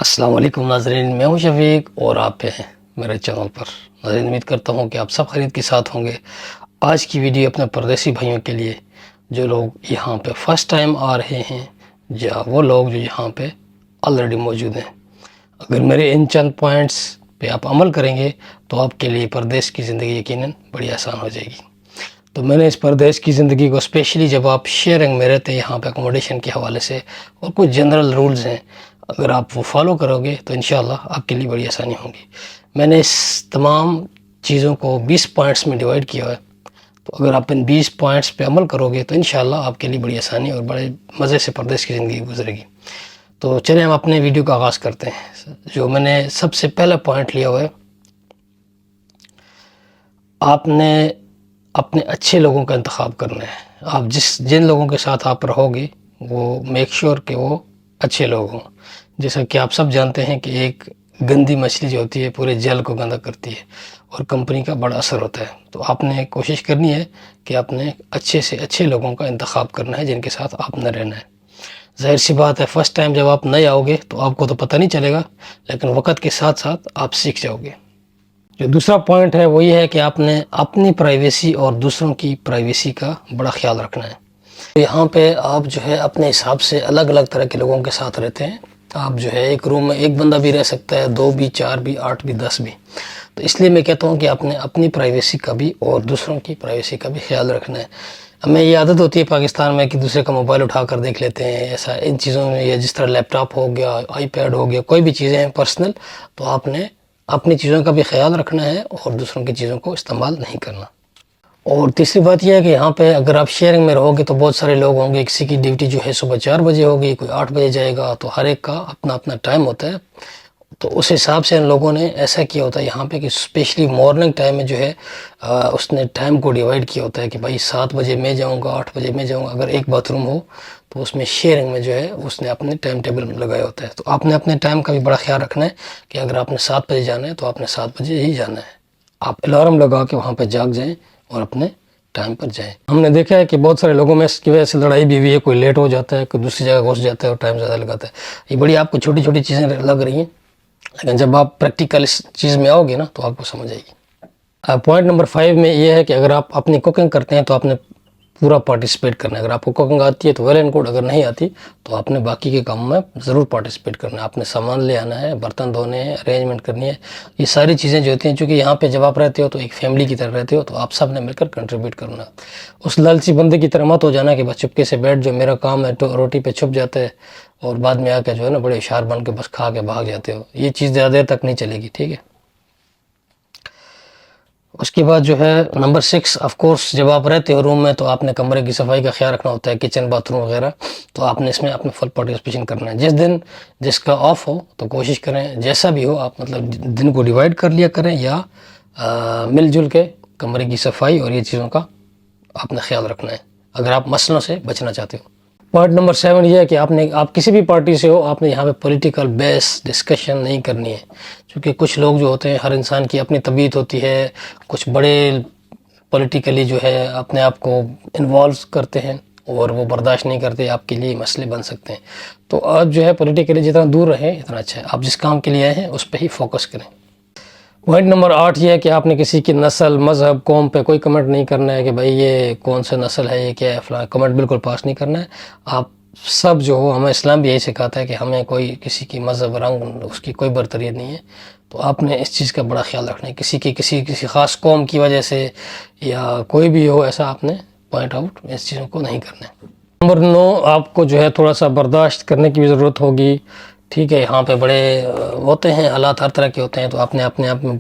السلام علیکم ناظرین، میں ہوں شفیق اور آپ پہ ہیں میرے چینل پر۔ ناظرین، امید کرتا ہوں کہ آپ سب خرید کے ساتھ ہوں گے۔ آج کی ویڈیو اپنے پردیسی بھائیوں کے لیے جو لوگ یہاں پہ فرسٹ ٹائم آ رہے ہیں یا وہ لوگ جو یہاں پہ آلریڈی موجود ہیں۔ اگر میرے ان چند پوائنٹس پہ آپ عمل کریں گے تو آپ کے لیے پردیس کی زندگی یقیناً بڑی آسان ہو جائے گی۔ تو میں نے اس پردیس کی زندگی کو اسپیشلی جب آپ شیئرنگ میں رہتے ہیں یہاں پہ اکوموڈیشن کے حوالے سے اور کچھ جنرل رولز ہیں، اگر آپ وہ فالو کرو گے تو انشاءاللہ آپ کے لیے بڑی آسانی ہوگی۔ میں نے اس تمام چیزوں کو 20 پوائنٹس میں ڈیوائڈ کیا ہے، تو اگر آپ ان 20 پوائنٹس پہ عمل کرو گے تو انشاءاللہ آپ کے لیے بڑی آسانی اور بڑے مزے سے پردیس کی زندگی گزرے گی۔ تو چلیں ہم اپنے ویڈیو کا آغاز کرتے ہیں۔ جو میں نے سب سے پہلا پوائنٹ لیا ہوا ہے، آپ نے اپنے اچھے لوگوں کا انتخاب کرنا ہے۔ آپ جن لوگوں کے ساتھ آپ رہو گے وہ میک شور کہ وہ اچھے لوگ ہوں۔ جیسا کہ آپ سب جانتے ہیں کہ ایک گندی مچھلی جو ہوتی ہے پورے جل کو گندا کرتی ہے اور کمپنی کا بڑا اثر ہوتا ہے۔ تو آپ نے کوشش کرنی ہے کہ آپ نے اچھے سے اچھے لوگوں کا انتخاب کرنا ہے جن کے ساتھ آپ نہ رہنا ہے۔ ظاہر سی بات ہے، فرسٹ ٹائم جب آپ نئے آؤ گے تو آپ کو تو پتہ نہیں چلے گا، لیکن وقت کے ساتھ ساتھ آپ سیکھ جاؤ گے۔ جو دوسرا پوائنٹ ہے وہ یہ ہے کہ آپ نے اپنی پرائیویسی اور دوسروں کی پرائیویسی کا بڑا خیال رکھنا ہے۔ یہاں پہ آپ جو ہے اپنے حساب سے الگ الگ طرح کے لوگوں کے ساتھ رہتے ہیں۔ آپ جو ہے ایک روم میں ایک بندہ بھی رہ سکتا ہے، 2 بھی، 4 بھی، 8 بھی، 10 بھی۔ تو اس لیے میں کہتا ہوں کہ آپ نے اپنی پرائیویسی کا بھی اور دوسروں کی پرائیویسی کا بھی خیال رکھنا ہے۔ ہمیں یہ عادت ہوتی ہے پاکستان میں کہ دوسرے کا موبائل اٹھا کر دیکھ لیتے ہیں، ایسا ان چیزوں میں، یا جس طرح لیپ ٹاپ ہو گیا، آئی پیڈ ہو گیا، کوئی بھی چیزیں ہیں پرسنل، تو آپ نے اپنی چیزوں کا بھی خیال رکھنا ہے اور دوسروں کی چیزوں کو استعمال نہیں کرنا۔ اور تیسری بات یہ ہے کہ یہاں پہ اگر آپ شیئرنگ میں رہو گے تو بہت سارے لوگ ہوں گے، کسی کی ڈیوٹی جو ہے صبح 4 بجے ہوگی، کوئی 8 بجے جائے گا، تو ہر ایک کا اپنا اپنا ٹائم ہوتا ہے۔ تو اس حساب سے ان لوگوں نے ایسا کیا ہوتا ہے یہاں پہ کہ اسپیشلی مارننگ ٹائم میں جو ہے اس نے ٹائم کو ڈیوائڈ کیا ہوتا ہے کہ بھائی 7 بجے میں جاؤں گا، 8 بجے میں جاؤں گا۔ اگر ایک باتھ روم ہو تو اس میں شیئرنگ میں جو ہے اس نے اپنے ٹائم ٹیبل لگایا ہوتا ہے۔ تو آپ نے اپنے ٹائم کا بھی بڑا خیال رکھنا ہے کہ اگر آپ نے 7 بجے جانا ہے تو آپ نے 7 بجے ہی جانا ہے۔ آپ الارم لگا کے وہاں پہ جاگ جائیں اور اپنے ٹائم پر جائیں۔ ہم نے دیکھا ہے کہ بہت سارے لوگوں میں اس کی وجہ سے لڑائی بھی ہوئی ہے، کوئی لیٹ ہو جاتا ہے، کوئی دوسری جگہ گھس جاتا ہے اور ٹائم زیادہ لگاتا ہے۔ یہ بڑی آپ کو چھوٹی چھوٹی چیزیں لگ رہی ہیں، لیکن جب آپ پریکٹیکل اس چیز میں آؤ گے نا تو آپ کو سمجھ آئے گی۔ پوائنٹ نمبر 5 میں یہ ہے کہ اگر آپ اپنی کوکنگ کرتے ہیں تو آپ نے پورا پارٹیسپیٹ کرنا ہے۔ اگر آپ کو کوکنگ آتی ہے تو ویل اینڈ گڈ، اگر نہیں آتی تو آپ نے باقی کے کاموں میں ضرور پارٹیسپیٹ کرنا ہے۔ آپ نے سامان لے آنا ہے، برتن دھونے ہیں، ارینجمنٹ کرنی ہے، یہ ساری چیزیں جو ہوتی ہیں، چونکہ یہاں پہ جب آپ رہتے ہو تو ایک فیملی کی طرح رہتے ہو، تو آپ سب نے مل کر کنٹریبیوٹ کرنا ہے۔ اس لالچی بندے کی طرح مت ہو جانا کہ بس چپکے سے بیٹھ جو میرا کام ہے تو روٹی پہ چھپ جاتا ہے اور بعد میں آ کے جو ہے نا بڑے ہوشیار بن کے بس کھا کے بھاگ جاتے ہو۔ یہ چیز زیادہ دیر تک نہیں چلے گی، ٹھیک ہے۔ اس کے بعد جو ہے نمبر 6، آف کورس جب آپ رہتے ہو روم میں تو آپ نے کمرے کی صفائی کا خیال رکھنا ہوتا ہے، کچن، باتھ روم وغیرہ، تو آپ نے اس میں اپنے فل پارٹیسپیشن کرنا ہے۔ جس دن جس کا آف ہو تو کوشش کریں جیسا بھی ہو آپ مطلب دن کو ڈیوائڈ کر لیا کریں، یا مل جل کے کمرے کی صفائی اور یہ چیزوں کا آپ نے خیال رکھنا ہے اگر آپ مسئلوں سے بچنا چاہتے ہو۔ پوائنٹ نمبر 7 یہ ہے کہ آپ کسی بھی پارٹی سے ہو، آپ نے یہاں پہ پولیٹیکل بیس ڈسکشن نہیں کرنی ہے، کیونکہ کچھ لوگ جو ہوتے ہیں، ہر انسان کی اپنی طبیعت ہوتی ہے، کچھ بڑے پولیٹیکلی جو ہے اپنے آپ کو انوالو کرتے ہیں اور وہ برداشت نہیں کرتے، آپ کے لیے مسئلے بن سکتے ہیں۔ تو آپ جو ہے پولیٹیکلی جتنا دور رہیں اتنا اچھا ہے۔ آپ جس کام کے لیے آئے ہیں اس پہ ہی فوکس کریں۔ پوائنٹ نمبر 8 یہ ہے کہ آپ نے کسی کی نسل، مذہب، قوم پہ کوئی کمنٹ نہیں کرنا ہے کہ بھائی یہ کون سا نسل ہے، یہ کیا ہے، فلاں کمنٹ بالکل پاس نہیں کرنا ہے۔ آپ سب جو ہو، ہمیں اسلام بھی یہی سکھاتا ہے کہ ہمیں کوئی کسی کی مذہب، رنگ، اس کی کوئی برتریت نہیں ہے، تو آپ نے اس چیز کا بڑا خیال رکھنا ہے۔ کسی خاص قوم کی وجہ سے یا کوئی بھی ہو ایسا آپ نے پوائنٹ آؤٹ اس چیزوں کو نہیں کرنا ہے۔ نمبر 9، آپ کو جو ہے تھوڑا سا برداشت کرنے کی بھی ضرورت ہوگی، ٹھیک ہے۔ یہاں پہ بڑے ہوتے ہیں حالات، ہر طرح کے ہوتے ہیں، تو آپ نے اپنے آپ میں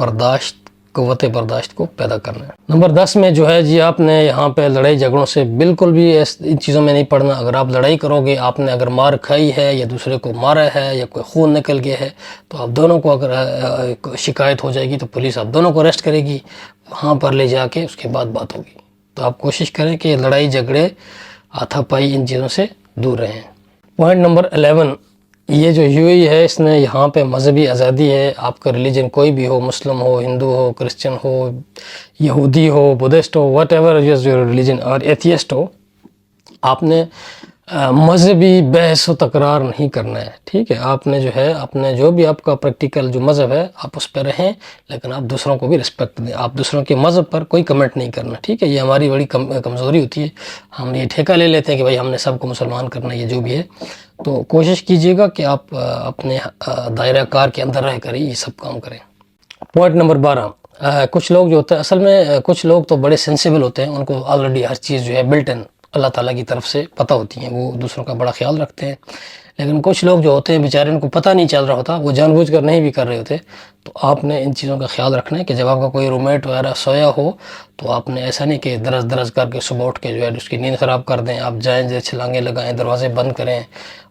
قوت برداشت کو پیدا کرنا ہے۔ نمبر 10 میں جو ہے جی، آپ نے یہاں پہ لڑائی جھگڑوں سے بالکل بھی ان چیزوں میں نہیں پڑنا۔ اگر آپ لڑائی کرو گے، آپ نے اگر مار کھائی ہے یا دوسرے کو مارا ہے یا کوئی خون نکل گیا ہے، تو آپ دونوں کو اگر شکایت ہو جائے گی تو پولیس آپ دونوں کو اریسٹ کرے گی، وہاں پر لے جا کے اس کے بعد بات ہوگی۔ تو آپ کوشش کریں کہ لڑائی جھگڑے، ہاتھا پائی، ان چیزوں سے دور رہیں۔ پوائنٹ نمبر 11، یہ جو UAE ہے اس نے یہاں پہ مذہبی آزادی ہے۔ آپ کا ریلیجن کوئی بھی ہو، مسلم ہو، ہندو ہو، کرسچن ہو، یہودی ہو، بدھسٹ ہو، واٹ ایور یور ریلیجن، اور ایتھیسٹ ہو، آپ نے مذہبی بحث و تکرار نہیں کرنا ہے، ٹھیک ہے. آپ نے جو ہے اپنے جو بھی آپ کا پریکٹیکل جو مذہب ہے آپ اس پہ رہیں، لیکن آپ دوسروں کو بھی رسپیکٹ دیں. آپ دوسروں کے مذہب پر کوئی کمنٹ نہیں کرنا، ٹھیک ہے. یہ ہماری بڑی کمزوری ہوتی ہے. ہم یہ ٹھیکہ لے لیتے ہیں کہ بھائی ہم نے سب کو مسلمان کرنا ہے، یہ جو بھی ہے. تو کوشش کیجیے گا کہ آپ اپنے دائرہ کار کے اندر رہ کر ہی یہ سب کام کریں. پوائنٹ نمبر 12، کچھ لوگ جو ہوتے ہیں اصل میں کچھ لوگ تو بڑے سینسیبل ہوتے ہیں، ان کو آلریڈی ہر چیز جو ہے بلٹ ان اللہ تعالیٰ کی طرف سے پتہ ہوتی ہیں، وہ دوسروں کا بڑا خیال رکھتے ہیں. لیکن کچھ لوگ جو ہوتے ہیں بیچارے ان کو پتہ نہیں چل رہا ہوتا، وہ جان بوجھ کر نہیں بھی کر رہے ہوتے. تو آپ نے ان چیزوں کا خیال رکھنا ہے کہ جب آپ کا کوئی روم میٹ وغیرہ سویا ہو تو آپ نے ایسا نہیں کہ درز درز کر کے صبح اٹھ کے جو ہے اس کی نیند خراب کر دیں. آپ جائیں جیسے چھلانگیں لگائیں، دروازے بند کریں،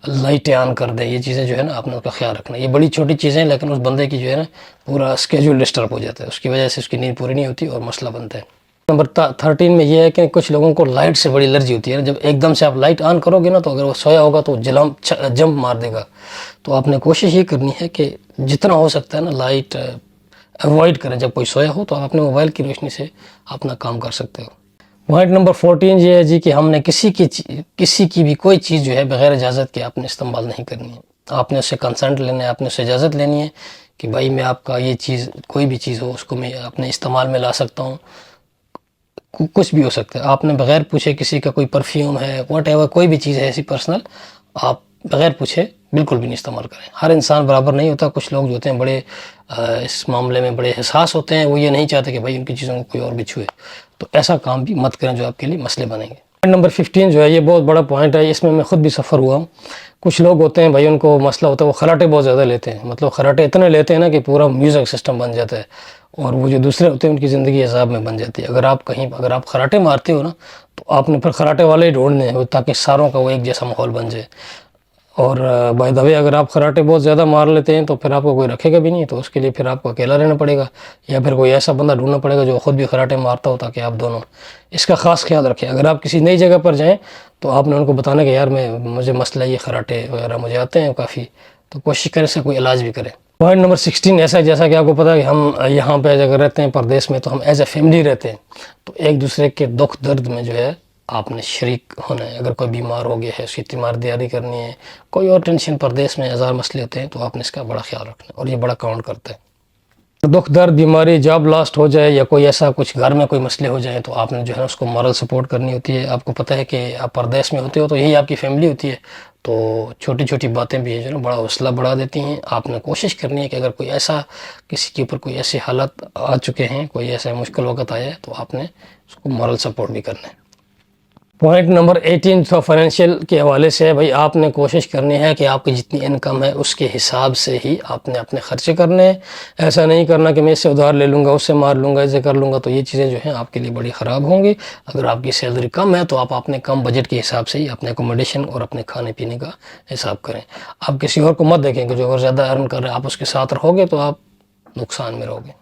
لائٹیں آن کر دیں. یہ چیزیں جو ہے نا آپ نے اس کا خیال رکھنا ہے. یہ بڑی چھوٹی چیزیں ہیں لیکن اس بندے کی جو ہے نا پورا اسکیجول ڈسٹرب ہو جاتا ہے، اس کی وجہ سے اس کی نیند پوری نہیں ہوتی اور مسئلہ بنتا ہے. نمبر 13 میں یہ ہے کہ کچھ لوگوں کو لائٹ سے بڑی الرجی ہوتی ہے. جب ایک دم سے آپ لائٹ آن کرو گے نا تو اگر وہ سویا ہوگا تو جمپ مار دے گا. تو آپ نے کوشش یہ کرنی ہے کہ جتنا ہو سکتا ہے نا لائٹ اوائڈ کریں. جب کوئی سویا ہو تو آپ اپنے موبائل کی روشنی سے اپنا کام کر سکتے ہو. پوائنٹ نمبر 14 یہ ہے جی کہ ہم نے کسی کی بھی کوئی چیز جو ہے بغیر اجازت کے آپ نے استعمال نہیں کرنی ہے. آپ نے اس سے کنسنٹ لینا ہے، آپ نے اس سے اجازت لینی ہے کہ بھائی میں آپ کا یہ چیز کوئی بھی چیز ہو اس کو میں اپنے استعمال میں لا سکتا ہوں. کچھ بھی ہو سکتا ہے. آپ نے بغیر پوچھے کسی کا کوئی پرفیوم ہے واٹ ایور کوئی بھی چیز ہے ایسی پرسنل، آپ بغیر پوچھے بالکل بھی نہیں استعمال کریں. ہر انسان برابر نہیں ہوتا. کچھ لوگ جو ہوتے ہیں بڑے اس معاملے میں بڑے حساس ہوتے ہیں، وہ یہ نہیں چاہتے کہ بھائی ان کی چیزوں کو کوئی اور بھی چھوئے. تو ایسا کام بھی مت کریں جو آپ کے لیے مسئلے بنیں گے. پوائنٹ نمبر 15 جو ہے یہ بہت بڑا پوائنٹ ہے. اس میں خود بھی سفر ہوا ہوں. کچھ لوگ ہوتے ہیں بھائی ان کو مسئلہ ہوتا ہے وہ خراٹے بہت زیادہ لیتے ہیں. مطلب خراٹے اتنے لیتے ہیں نا کہ پورا میوزک سسٹم بن جاتا ہے اور وہ جو دوسرے ہوتے ہیں ان کی زندگی عذاب میں بن جاتی ہے. اگر آپ خراٹے مارتے ہو نا تو آپ نے پھر خراٹے والے ہی ڈھونڈنے ہیں تاکہ ساروں کا وہ ایک جیسا ماحول بن جائے. اور بائی دا وے اگر آپ خراٹے بہت زیادہ مار لیتے ہیں تو پھر آپ کو کوئی رکھے گا بھی نہیں. تو اس کے لیے پھر آپ کو اکیلا رہنا پڑے گا یا پھر کوئی ایسا بندہ ڈھونڈنا پڑے گا جو خود بھی خراٹے مارتا ہو تاکہ آپ دونوں اس کا خاص خیال رکھیں. اگر آپ کسی نئی جگہ پر جائیں تو آپ نے ان کو بتانا کہ یار مجھے مسئلہ یہ خراٹے وغیرہ مجھے آتے ہیں کافی، تو کوشش کریں سے کوئی علاج بھی کریں. پوائنٹ نمبر 16 ایسا جیسا کہ آپ کو پتا ہے کہ ہم یہاں پہ اگر رہتے ہیں پردیس میں تو ہم ایز اے فیملی رہتے ہیں. تو ایک دوسرے کے دکھ درد میں جو ہے آپ نے شریک ہونا ہے. اگر کوئی بیمار ہو گیا ہے اس کی تیمارداری کرنی ہے، کوئی اور ٹینشن پردیس میں ہزار مسئلے ہوتے ہیں تو آپ نے اس کا بڑا خیال رکھنا ہے اور یہ بڑا کاؤنٹ کرتا ہے. دکھ درد بیماری جاب لاسٹ ہو جائے یا کوئی ایسا کچھ گھر میں کوئی مسئلے ہو جائیں تو آپ نے جو ہے اس کو مورل سپورٹ کرنی ہوتی ہے. آپ کو پتہ ہے کہ آپ پردیس میں ہوتے ہو تو یہی آپ کی فیملی ہوتی ہے. تو چھوٹی چھوٹی باتیں بھی جو ہے نا بڑا حوصلہ بڑھا دیتی ہیں. آپ نے کوشش کرنی ہے کہ اگر کوئی ایسا کسی کے اوپر کوئی ایسے حالات آ چکے ہیں، کوئی ایسا مشکل وقت آیا ہے تو آپ نے اس کو مورل سپورٹ بھی کرنا ہے. پوائنٹ نمبر 18 فائنینشیل کے حوالے سے بھائی آپ نے کوشش کرنی ہے کہ آپ کی جتنی انکم ہے اس کے حساب سے ہی آپ نے اپنے خرچے کرنے ہیں. ایسا نہیں کرنا کہ میں اس سے ادھار لے لوں گا، اس سے مار لوں گا، ایسے کر لوں گا. تو یہ چیزیں جو ہیں آپ کے لیے بڑی خراب ہوں گی. اگر آپ کی سیلری کم ہے تو آپ اپنے کم بجٹ کے حساب سے ہی اپنے اکوموڈیشن اور اپنے کھانے پینے کا حساب کریں. آپ کسی اور کو مت دیکھیں کہ جو اور زیادہ ارن کر رہے ہیں آپ اس کے ساتھ رہو گے تو آپ نقصان میں رہو گے.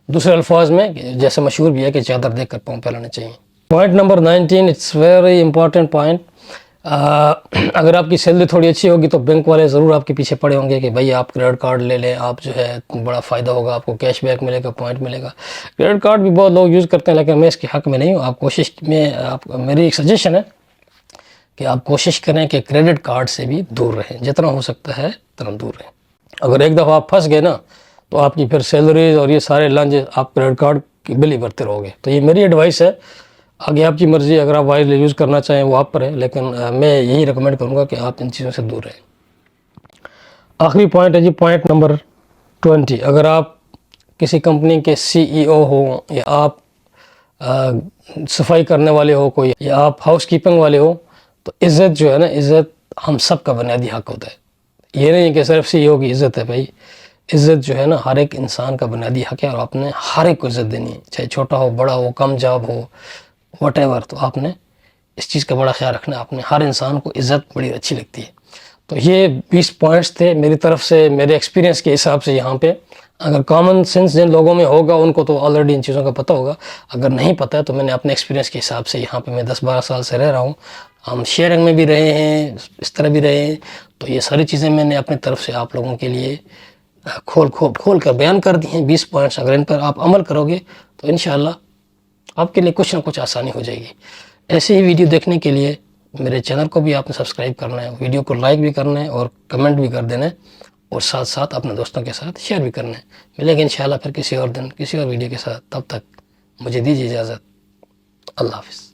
دوسرے الفاظ میں جیسے مشہور بھی ہے کہ چادر دیکھ کر پاؤں پھیلانے چاہیے. Point number 19 it's very important point. اگر آپ کی سیلری تھوڑی اچھی ہوگی تو بینک والے ضرور آپ کے پیچھے پڑے ہوں گے کہ بھائی آپ کریڈٹ کارڈ لے لیں، آپ جو ہے بڑا فائدہ ہوگا، آپ کو کیش بیک ملے گا، پوائنٹ ملے گا. کریڈٹ کارڈ بھی بہت لوگ یوز کرتے ہیں لیکن میں اس کے حق میں نہیں ہوں. آپ کوشش میں میری ایک سجیشن ہے کہ آپ کوشش کریں کہ کریڈٹ کارڈ سے بھی دور رہیں، جتنا ہو سکتا ہے اتنا دور رہیں. اگر ایک دفعہ آپ پھنس گئے نا تو آپ کی پھر سیلریز اور یہ سارے لنچ آپ کریڈٹ کارڈ کی بل ہی بھرتے رہو گے. تو یہ میری ایڈوائس ہے. آگے آپ کی مرضی، اگر آپ وائز یوز کرنا چاہیں وہ آپ پر ہے، لیکن میں یہی ریکمینڈ کروں گا کہ آپ ان چیزوں سے دور رہیں. آخری پوائنٹ ہے جی پوائنٹ نمبر 20. اگر آپ کسی کمپنی کے CEO ہوں یا آپ صفائی کرنے والے ہو کوئی، یا آپ ہاؤس کیپنگ والے ہو، تو عزت جو ہے نا، عزت ہم سب کا بنیادی حق ہوتا ہے. یہ نہیں کہ صرف CEO کی عزت ہے. بھائی عزت جو ہے نا ہر ایک انسان کا بنیادی حق ہے اور آپ نے ہر ایک کو عزت دینی ہے، چاہے چھوٹا ہو، بڑا ہو، کم جاب ہو، واٹ ایور. تو آپ نے اس چیز کا بڑا خیال رکھنا ہے. آپ نے ہر انسان کو عزت بڑی اچھی لگتی ہے. تو یہ 20 پوائنٹس تھے میری طرف سے، میرے ایکسپیرینس کے حساب سے. یہاں پہ اگر کامن سینس جن لوگوں میں ہوگا ان کو تو آلریڈی ان چیزوں کا پتہ ہوگا. اگر نہیں پتہ ہے تو میں نے اپنے ایکسپیرینس کے حساب سے، یہاں پہ میں 10-12 سال سے رہ رہا ہوں، ہم شیئرنگ میں بھی رہے ہیں، اس طرح بھی رہے ہیں. تو یہ ساری چیزیں میں نے اپنی طرف سے آپ لوگوں کے لیے کھول کر بیان کر دی ہیں. 20 پوائنٹس اگر ان پر آپ عمل کرو گے تو انشاءاللہ آپ کے لیے کچھ نہ کچھ آسانی ہو جائے گی. ایسے ہی ویڈیو دیکھنے کے لیے میرے چینل کو بھی آپ نے سبسکرائب کرنا ہے، ویڈیو کو لائک بھی کرنا ہے اور کمنٹ بھی کر دینا ہے، اور ساتھ ساتھ اپنے دوستوں کے ساتھ شیئر بھی کرنا ہے۔ ملیں گے انشاءاللہ پھر کسی اور دن کسی اور ویڈیو کے ساتھ، تب تک مجھے دیجیے اجازت۔ اللہ حافظ۔